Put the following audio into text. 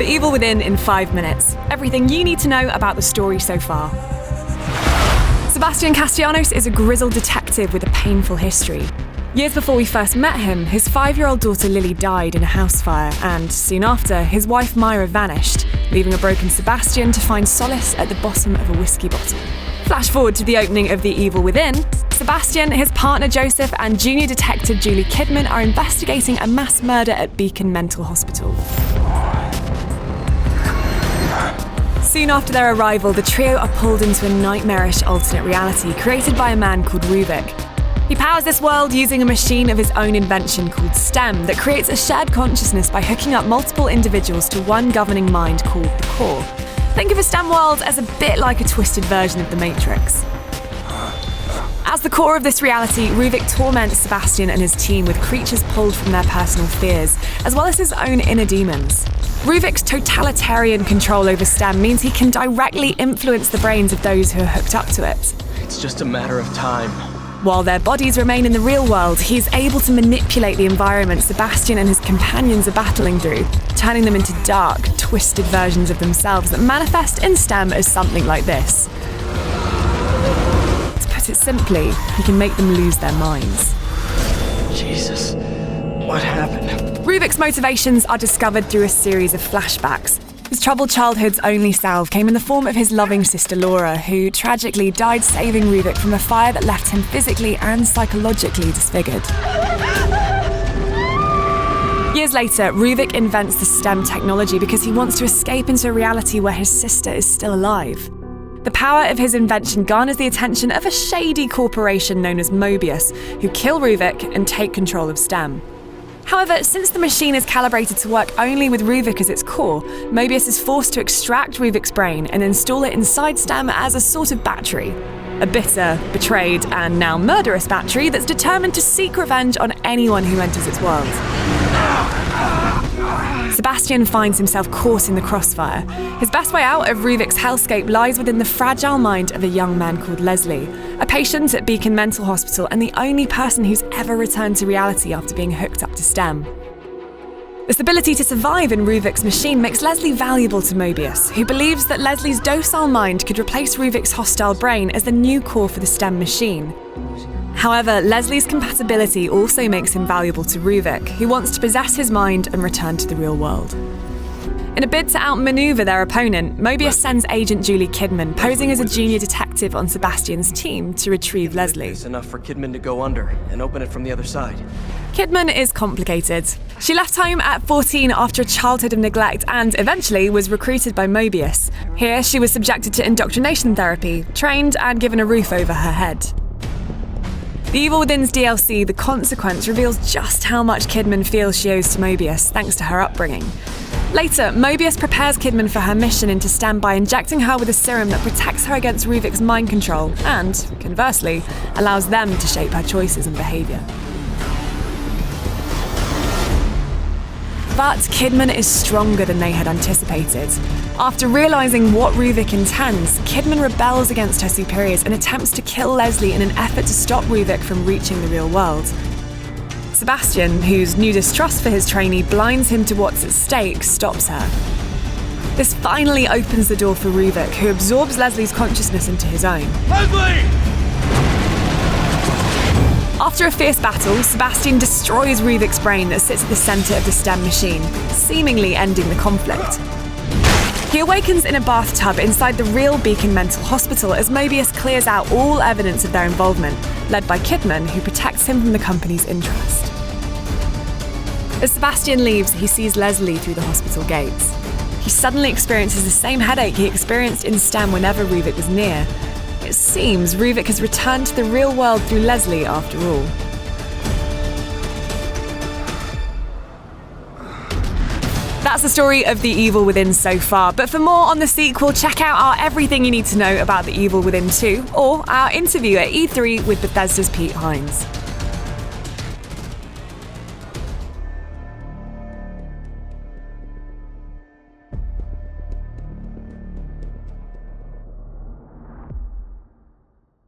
The Evil Within in 5 minutes. Everything you need to know about the story so far. Sebastien Castellanos is a grizzled detective with a painful history. Years before we first met him, his 5-year-old daughter Lily died in a house fire, and soon after, his wife Myra vanished, leaving a broken Sebastien to find solace at the bottom of a whiskey bottle. Flash forward to the opening of The Evil Within. Sebastien, his partner Joseph, and junior detective Julie Kidman are investigating a mass murder at Beacon Mental Hospital. Soon after their arrival, the trio are pulled into a nightmarish alternate reality created by a man called Ruvik. He powers this world using a machine of his own invention called STEM that creates a shared consciousness by hooking up multiple individuals to one governing mind called the core. Think of a STEM world as a bit like a twisted version of the Matrix. As the core of this reality, Ruvik torments Sebastien and his team with creatures pulled from their personal fears, as well as his own inner demons. Ruvik's totalitarian control over STEM means he can directly influence the brains of those who are hooked up to it. It's just a matter of time. While their bodies remain in the real world, he is able to manipulate the environment Sebastien and his companions are battling through, turning them into dark, twisted versions of themselves that manifest in STEM as something like this. To put it simply, he can make them lose their minds. Jesus, what happened? Ruvik's motivations are discovered through a series of flashbacks. His troubled childhood's only salve came in the form of his loving sister Laura, who tragically died saving Ruvik from a fire that left him physically and psychologically disfigured. Years later, Ruvik invents the STEM technology because he wants to escape into a reality where his sister is still alive. The power of his invention garners the attention of a shady corporation known as Mobius, who kill Ruvik and take control of STEM. However, since the machine is calibrated to work only with Ruvik as its core, Mobius is forced to extract Ruvik's brain and install it inside STEM as a sort of battery. A bitter, betrayed, and now murderous battery that's determined to seek revenge on anyone who enters its world. Sebastien finds himself caught in the crossfire. His best way out of Ruvik's hellscape lies within the fragile mind of a young man called Leslie, a patient at Beacon Mental Hospital and the only person who's ever returned to reality after being hooked up to STEM. This ability to survive in Ruvik's machine makes Leslie valuable to Mobius, who believes that Leslie's docile mind could replace Ruvik's hostile brain as the new core for the STEM machine. However, Leslie's compatibility also makes him valuable to Ruvik, who wants to possess his mind and return to the real world. In a bid to outmaneuver their opponent, Mobius sends agent Julie Kidman, posing as a junior detective on Sebastien's team, to retrieve Leslie. It's enough for Kidman to go under and open it from the other side. Kidman is complicated. She left home at 14 after a childhood of neglect and eventually was recruited by Mobius. Here, she was subjected to indoctrination therapy, trained and given a roof over her head. The Evil Within's DLC, The Consequence, reveals just how much Kidman feels she owes to Mobius, thanks to her upbringing. Later, Mobius prepares Kidman for her mission into STEM by injecting her with a serum that protects her against Ruvik's mind control and, conversely, allows them to shape her choices and behaviour. But Kidman is stronger than they had anticipated. After realising what Ruvik intends, Kidman rebels against her superiors and attempts to kill Leslie in an effort to stop Ruvik from reaching the real world. Sebastien, whose new distrust for his trainee blinds him to what's at stake, stops her. This finally opens the door for Ruvik, who absorbs Leslie's consciousness into his own. Leslie! After a fierce battle, Sebastien destroys Ruvik's brain that sits at the centre of the STEM machine, seemingly ending the conflict. He awakens in a bathtub inside the real Beacon Mental Hospital as Mobius clears out all evidence of their involvement, led by Kidman, who protects him from the company's interest. As Sebastien leaves, he sees Leslie through the hospital gates. He suddenly experiences the same headache he experienced in STEM whenever Ruvik was near. It seems Ruvik has returned to the real world through Leslie after all. That's the story of The Evil Within so far, but for more on the sequel, check out our Everything You Need to Know About The Evil Within 2 or our interview at E3 with Bethesda's Pete Hines.